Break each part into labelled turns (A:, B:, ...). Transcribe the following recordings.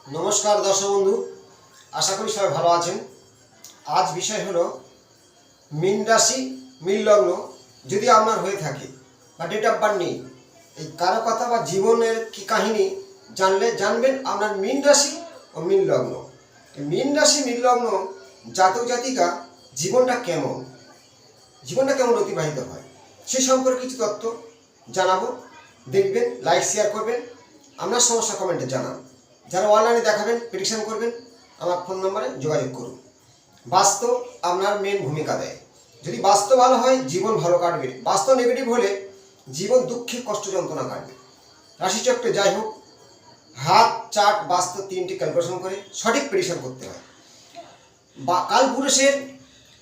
A: नमस्कार दर्शक बंधु आशा करी सबाई भालो आছেন। आज विषय हलो मीन राशि मीन लग्न यदि आपनार हये थाके बा डेट अफ बार्थ नेই এই কারো কথা বা জীবনের কি কাহিনী জানলে জানবেন আপনার मीन রাশি ও मीन লগ্ন। मीन রাশি मीन লগ্ন জাতক জাতিকা জীবনটা কেমন অতিবাহিত হয় সেই সম্পর্কে কিছু তথ্য জানাবো। দেখবেন, লাইক শেয়ার করবেন, আপনার সমস্যা কমেন্টে জানান। যারা অনলাইনে দেখাবেন প্রেডিকশন করবেন আমার ফোন নম্বরে যোগাযোগ করুন। বাস্তব আপনার মেন ভূমিকা দেয়। যদি বাস্তব ভালো হয় জীবন ভালো কাটবে, বাস্তব নেগেটিভ হলে জীবন দুঃখে কষ্ট যন্ত্রণা কাটবে। রাশিচক্রে যাই হোক, হাত চার্ট বাস্তব তিনটি ক্যালকুলেশন করে সঠিক প্রেডিকশন করতে হয়। বা কালপুরুষের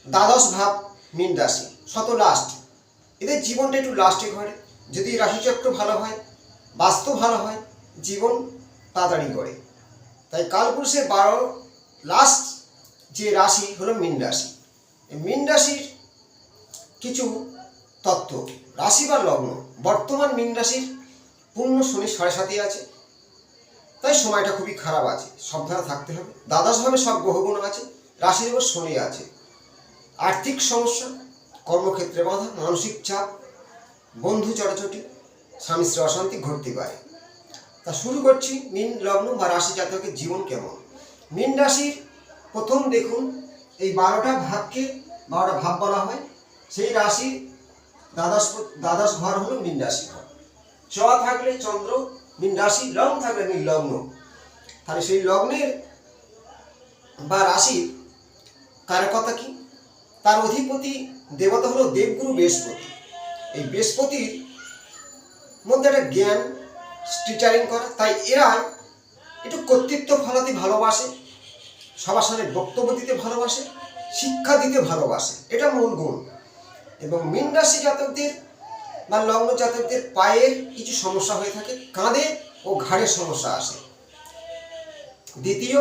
A: দ্বাদশ ভাব মীন রাশি শত লাস্ট, এদের জীবনটা একটু লাস্টে ঘরে। যদি রাশিচক্র ভালো হয়, বাস্তব ভালো হয়, জীবন তাড়াতাড়ি করে। তাই কালপুরুষের 12 লাস্ট যে রাশি হলো মীন রাশি। এই মীন রাশির কিছু তথ্য। রাশি বা লগ্ন, বর্তমান মীন রাশির পূর্ণ শনি 7.5 আছে, তাই সময়টা খুবই খারাপ আছে, সাবধানে থাকতে হবে। দ্বাদশভাবে সব গ্রহগুণ আছে, রাশির উপর শনি আছে। আর্থিক সমস্যা, কর্মক্ষেত্রে বাধা, মানসিক চাপ, বন্ধু চটাচটি, স্বামী স্ত্রী অশান্তি ঘটতে পারে। তা শুরু করছি মীন লগ্ন বা রাশি জাতকের জীবন কেমন। মীন রাশির প্রথম দেখুন, এই 12টা ভাবকে 12টা ভাব বলা হয়। সেই রাশির দ্বাদশ ঘর হলো মীন রাশি ঘর। চ থাকলে চন্দ্র মীন রাশি, লগ্ন থাকলে মীন লগ্ন। তাহলে সেই লগ্নের বা রাশির কারকতা কি? তার অধিপতি দেবতা হলো দেবগুরু বৃহস্পতি। এই বৃহস্পতির মধ্যে একটা জ্ঞান, টিচারিং করা, তাই এরা একটু কর্তৃত্ব ফলাতে ভালোবাসে, সবার সামনে বক্তব্য দিতে ভালোবাসে, শিক্ষা দিতে ভালোবাসে, এটা মূল গুণ। এবং মীন রাশি জাতকদের বা লগ্ন জাতকদের পায়ের কিছু সমস্যা হয়ে থাকে, কাঁধে ও ঘাড়ের সমস্যা আসে। দ্বিতীয়,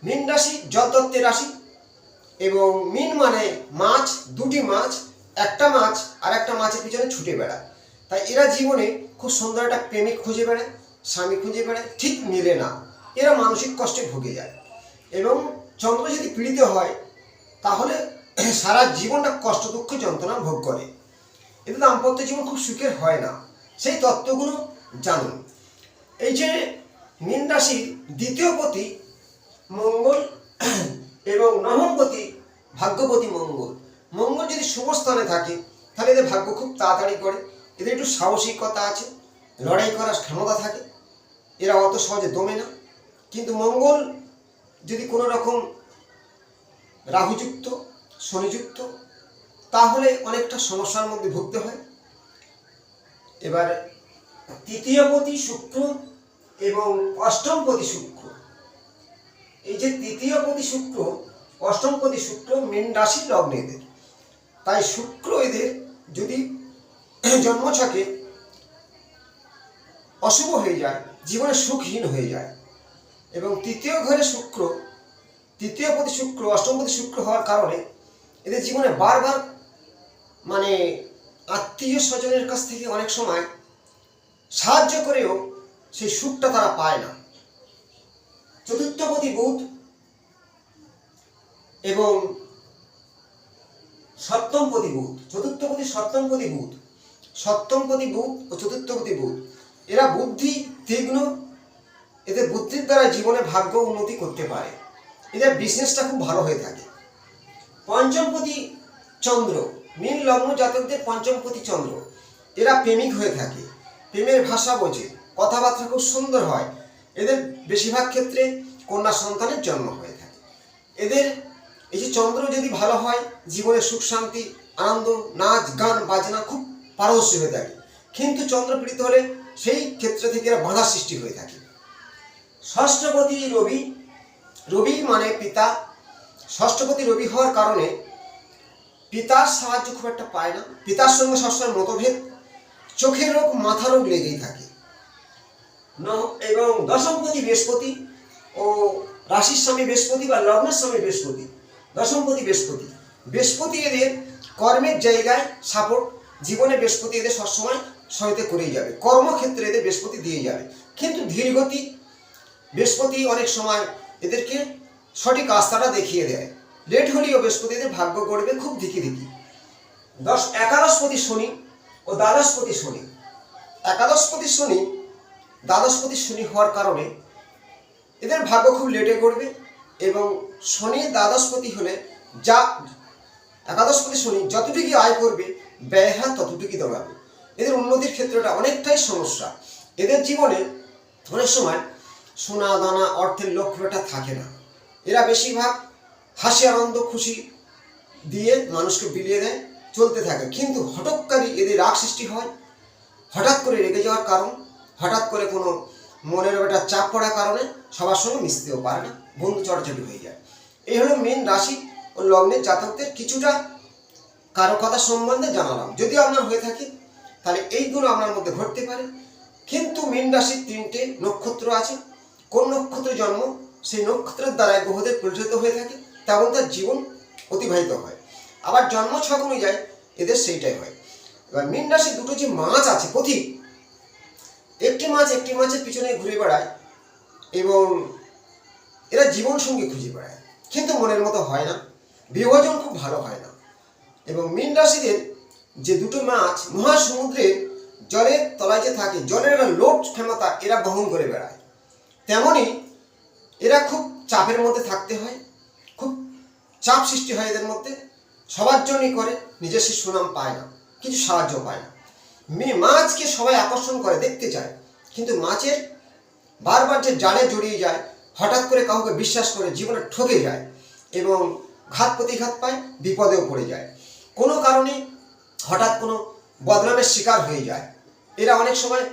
A: মীন রাশি জলতত্ত্বের রাশি এবং মীন মানে মাছ, দুটি মাছ, একটা মাছ আর একটা মাছের পিছনে ছুটে বেড়ায়। তাই এরা জীবনে খুব সুন্দর একটা প্রেমিক খুঁজে বেড়ায়, স্বামী খুঁজে বেড়ায়, ঠিক মিলে না, এরা মানসিক কষ্টে ভুগে যায়। এবং চন্দ্র যদি পীড়িত হয় তাহলে সারা জীবনটা কষ্ট দুঃখ যন্ত্রণা ভোগ করে। এতে দাম্পত্য জীবন খুব সুখের হয় না। সেই তত্ত্বগুলো জানুন। এই যে মীন রাশির দ্বিতীয় পতি মঙ্গল এবং নবমপতি ভাগ্যপতি মঙ্গল। মঙ্গল যদি শুভ স্থানে থাকে তাহলে এদের ভাগ্য খুব তাড়াতাড়ি করে। এদের একটু সাহসিকতা আছে, লড়াই করার ক্ষমতা থাকে, এরা অত সহজে দমে না। কিন্তু মঙ্গল যদি কোনো রকম রাহুযুক্ত, শনিযুক্ত, তাহলে অনেকটা সমস্যার মধ্যে ভুগতে হয়। এবার তৃতীয়পতি শুক্র এবং অষ্টমপতি শুক্র, এই যে তৃতীয়পতি শুক্র, অষ্টমপতি শুক্র মীন রাশি লগ্নেদের। তাই শুক্র এদের যদি জন্মছকে অশুভ হয়ে যায়, জীবনে সুখহীন হয়ে যায়। এবং তৃতীয় ঘরে শুক্র, তৃতীয়পতি শুক্র, অষ্টমপতি শুক্র হওয়ার কারণে এদের জীবনে বারবার মানে আত্মীয় স্বজনের কাছ থেকে অনেক সময় সাহায্য করেও সেই সুখটা তারা পায় না। চতুর্থপতি বুধ এবং সপ্তমপতি বুধ, চতুর্থপতি সপ্তমপতি বুধ, সপ্তমপতি বুধ ও চতুর্থপতি বুধ, এরা বুদ্ধি তীক্ষ্ণ, এদের বুদ্ধির দ্বারা জীবনে ভাগ্য উন্নতি করতে পারে। এদের বিজনেসটা খুব ভালো হয়ে থাকে। পঞ্চমপতি চন্দ্র, মীন লগ্ন জাতকদের পঞ্চমপতি চন্দ্র, এরা প্রেমিক হয়ে থাকে, প্রেমের ভাষা বোঝে, কথাবার্তা খুব সুন্দর হয়। এদের বেশিরভাগ ক্ষেত্রে কন্যা সন্তানের জন্ম হয়ে থাকে। এদের এই যে চন্দ্র যদি ভালো হয়, জীবনে সুখ শান্তি আনন্দ, নাচ গান বাজনা খুব পারদর্শী হয়ে থাকে। কিন্তু চন্দ্র পীড়িত হলে সেই ক্ষেত্র থেকে এরা বাধা সৃষ্টি হয়ে থাকে। ষষ্ঠপতি রবি, রবি মানে পিতা, ষষ্ঠপতি রবি হওয়ার কারণে পিতার সাহায্য খুব একটা পায় না, পিতার সঙ্গে সবসময় মতভেদ, চোখের রোগ মাথা রোগ লেগেই থাকে। এবং দশমপতি বৃহস্পতি ও রাশির স্বামী বৃহস্পতি বা লগ্নের স্বামী বৃহস্পতি, দশমপতি বৃহস্পতি, বৃহস্পতি এদের কর্মের জায়গায় সাপোর্ট, জীবনে বৃহস্পতি এদের সবসময় সহায়তা করেই যাবে, কর্মক্ষেত্রে এদের বৃহস্পতি দিয়ে যাবে। কিন্তু ধীরগতি বৃহস্পতি অনেক সময় এদেরকে সঠিক রাস্তাটা দেখিয়ে দেয়। লেট হলেও বৃহস্পতি এদের ভাগ্য গড়বে খুব ধিকি ধিকি। একাদশপতি শনি ও দ্বাদশপতি শনি, একাদশপতি শনি দ্বাদশপতি শনি হওয়ার কারণে এদের ভাগ্য খুব লেটে গড়বে। এবং শনি দ্বাদশপতি হলে যা একাদশপতি শনি যতটুকু আয় করবে ব্যয় হার ততটুকুই দাঁড়াবে। এদের উন্নতির ক্ষেত্রটা অনেকটাই সমস্যা। এদের জীবনে অনেক সময় সোনা দানা অর্থের লক্ষ্যটা থাকে না। এরা বেশিরভাগ হাসি আনন্দ খুশি দিয়ে মানুষকে বিলিয়ে দেয়, চলতে থাকে। কিন্তু হঠাৎকারই এদের রাগ সৃষ্টি হয়, হঠাৎ করে রেগে যাওয়ার কারণ, হঠাৎ করে কোনো মনের একটা চাপ পড়ার কারণে সবার সঙ্গে মিশতেও পারে না, বন্ধু চড়াচড়ি হয়ে যায়। এই হলো মীন রাশি ও লগ্নের জাতকদের কিছুটা কারো কথা সম্বন্ধে জানালাম। যদি আপনার হয়ে থাকে তাহলে এইগুলো আপনার মধ্যে ঘটতে পারে। কিন্তু মীন রাশির 3টে নক্ষত্র আছে। কোন নক্ষত্রে জন্ম সেই নক্ষত্রের দ্বারাই গ্রহদের পরিচালিত হয়ে থাকে, তেমন তার জীবন অতিবাহিত হয়। আবার জন্ম ছক অনুযায়ী এদের সেইটাই হয়। এবার মীন রাশির দুটো যে মাছ আছে পথিক, একটি মাছের পিছনে ঘুরে বেড়ায় এবং এরা জীবন সঙ্গী খুঁজে বেড়ায়, কিন্তু মনের মতো হয় না, বিভাজন খুব ভালো হয় না। এবং মীন রাশিদের যে দুটো মাছ মহাসমুদ্রের জলের তলায় যে থাকে, জলের একটা লোড ক্ষমতা এরা বহন করে বেড়ায়, তেমনি এরা খুব চাপের মধ্যে থাকতে হয়, খুব চাপ সৃষ্টি হয় এদের মধ্যে, সবার জন্যই করে, নিজস্ব সুনাম পায় না, কিছু সাহায্য পায় না। মাছকে সবাই আকর্ষণ করে, দেখতে চায়, কিন্তু মাছের বারবার যে জালে জড়িয়ে যায়, হঠাৎ করে কাউকে বিশ্বাস করে জীবনে ঠকে যায় এবং ঘাত প্রতিঘাত পায়, বিপদেও পড়ে যায়। কোনো কারণে হঠাৎ কোনো বদনামের শিকার হয়ে যায়। এরা অনেক সময়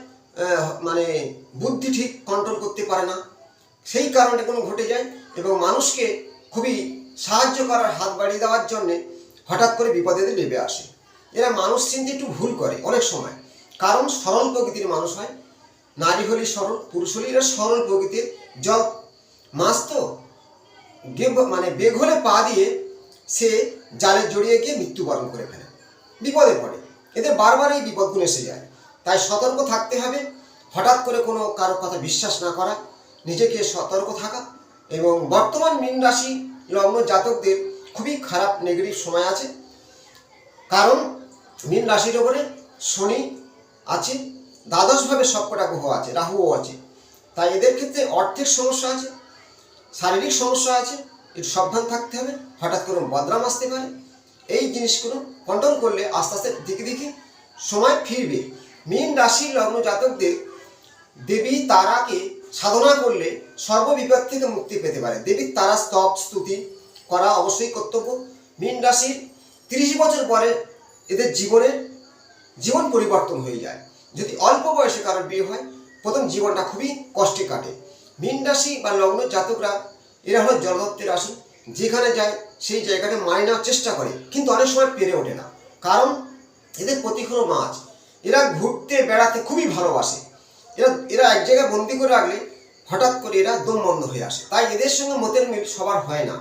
A: মানে বুদ্ধি ঠিক কন্ট্রোল করতে পারে না, সেই কারণে কোনো ঘটে যায় এবং মানুষকে খুবই সাহায্য করার হাত বাড়িয়ে দেওয়ার জন্যে হঠাৎ করে বিপদে নেমে আসে। এরা মানুষ চিনতে একটু ভুল করে অনেক সময়, কারণ সরল প্রকৃতির মানুষ হয়। নারী হলে সরল, পুরুষ হলে এরা সরল প্রকৃতির। জল মাছ তো মানে বেগ হলে পা দিয়ে সে জালে জড়িয়ে গিয়ে মৃত্যুবরণ করে ফেলে, বিপদে পড়ে। এদের বারবার এই বিপদগুলো এসে যায়। তাই সতর্ক থাকতে হবে, হঠাৎ করে কোনো কারো কথা বিশ্বাস না করা, নিজেকে সতর্ক থাকা। এবং বর্তমান মীন রাশি লগ্ন জাতকদের খুবই খারাপ নেগেটিভ সময় আছে, কারণ মীন রাশির ওপরে শনি আছে, দ্বাদশভাবে সবকটা গ্রহ আছে, রাহুও আছে। তাই এদের ক্ষেত্রে অর্থের সমস্যা আছে, শারীরিক সমস্যা আছে, একটু সাবধান থাকতে হবে। হঠাৎ করে বদনাম আসতে পারে। এই জিনিসগুলো কন্ট্রোল করলে আস্তে আস্তে দিকে দিকে সময় ফিরবে। মীন রাশির লগ্ন জাতকদের দেবী তারাকে সাধনা করলে সর্ববিপদ থেকে মুক্তি পেতে পারে। দেবীর তারা স্তব স্তুতি করা অবশ্যই কর্তব্য। মীন রাশির 30 বছর পরে এদের জীবন পরিবর্তন হয়ে যায়। যদি অল্প বয়সে কারোর বিয়ে হয়, প্রথম জীবনটা খুবই কষ্টে কাটে। মীন রাশি বা লগ্ন জাতকরা এরা হলো জলতত্ত্বের রাশি। যেখানে যায় সেই জায়গাটা মানিয়ে নেওয়ার চেষ্টা করে, কিন্তু অনেক সময় পেরে ওঠে না, কারণ এদের প্রতিকূল মাছ। এরা ঘুরতে বেড়াতে খুবই ভালোবাসে। এরা এক জায়গায় বন্দি করে রাখলে হঠাৎ করে এরা দম বন্ধ হয়ে আসে। তাই এদের সঙ্গে মতের মিল সবার হয় না।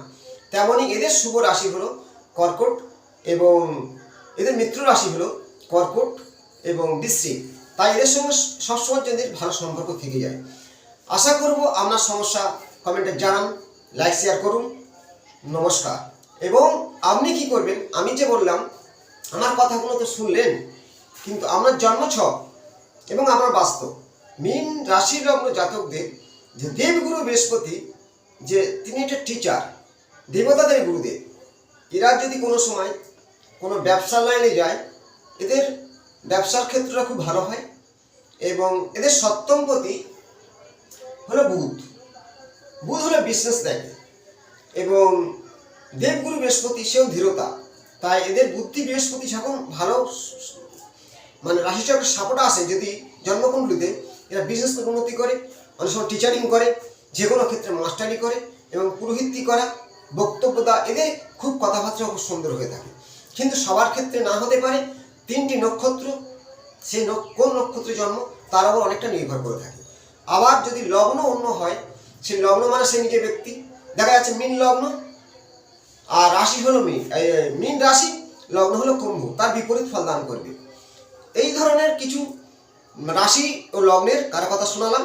A: তেমনই এদের শুভ রাশি হলো কর্কট এবং এদের মিত্র রাশি হলো কর্কট এবং বৃশ্চিক। তাই এদের সঙ্গে সবসময় এদের ভালো সম্পর্ক থেকে যায়। আশা করব আপনার সমস্যা কমেন্টে জানান, লাইক শেয়ার করুন। নমস্কার। এবং আপনি কি করবেন, আমি যে বললাম আমার কথাগুলো তো শুনলেন, কিন্তু আপনার জন্মছক এবং আপনার বাস্তব মীন রাশির লগ্ন জাতকদের যে দেবগুরু বৃহস্পতি, যে তিনি একটা টিচার, দেবতাদের গুরুদেব, এরা যদি কোনো সময় কোনো ব্যবসার লাইনে যায়, এদের ব্যবসার ক্ষেত্রটা খুব ভালো হয়। এবং এদের সপ্তমপতি হলো বুধ হলো বিজনেস লাইনে। এবং দেবগুরু বৃহস্পতি সেও ধীরতা। তাই এদের বুদ্ধি বৃহস্পতি যখন ভালো মানে রাশিচক্রের সাপোর্ট আসে যদি জন্মকুণ্ডলিতে, এরা বিজনেস উন্নতি করে, অনেক সময় টিচারিং করে, যে কোনো ক্ষেত্রে মাস্টারি করে এবং পুরোহিতি করা, বক্তব্য দেওয়া, এদের খুব কথাবার্তা খুব সুন্দর হয়ে থাকে। কিন্তু সবার ক্ষেত্রে না হতে পারে। 3টি নক্ষত্র, সেই কোন নক্ষত্রে জন্ম তার উপর অনেকটা নির্ভর করে থাকে। আবার যদি লগ্ন অন্য হয়, সেই লগ্ন মানে সে নিজের ব্যক্তি, দেখা যাচ্ছে মীন লগ্ন আর রাশি হলো মীন রাশি, লগ্ন হলো কুম্ভ, তার বিপরীত ফল দান করবে। এই ধরনের কিছু রাশি ও লগ্নের কারো কথা শোনালাম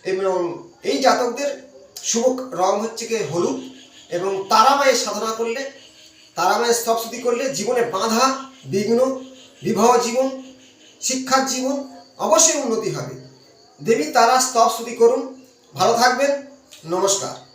A: এবং এই জাতকদের শুভ রং হচ্ছে কি হলুদ, এবং তারামায়ের সাধনা করলে, তারামায়ের স্তবস্তুতি করলে জীবনে বাধা বিঘ্ন, বিবাহ জীবন, শিক্ষার জীবন অবশ্যই উন্নতি হবে। দেবী তারা স্তবস্তুতি করুন। ভালো থাকবেন। নমস্কার।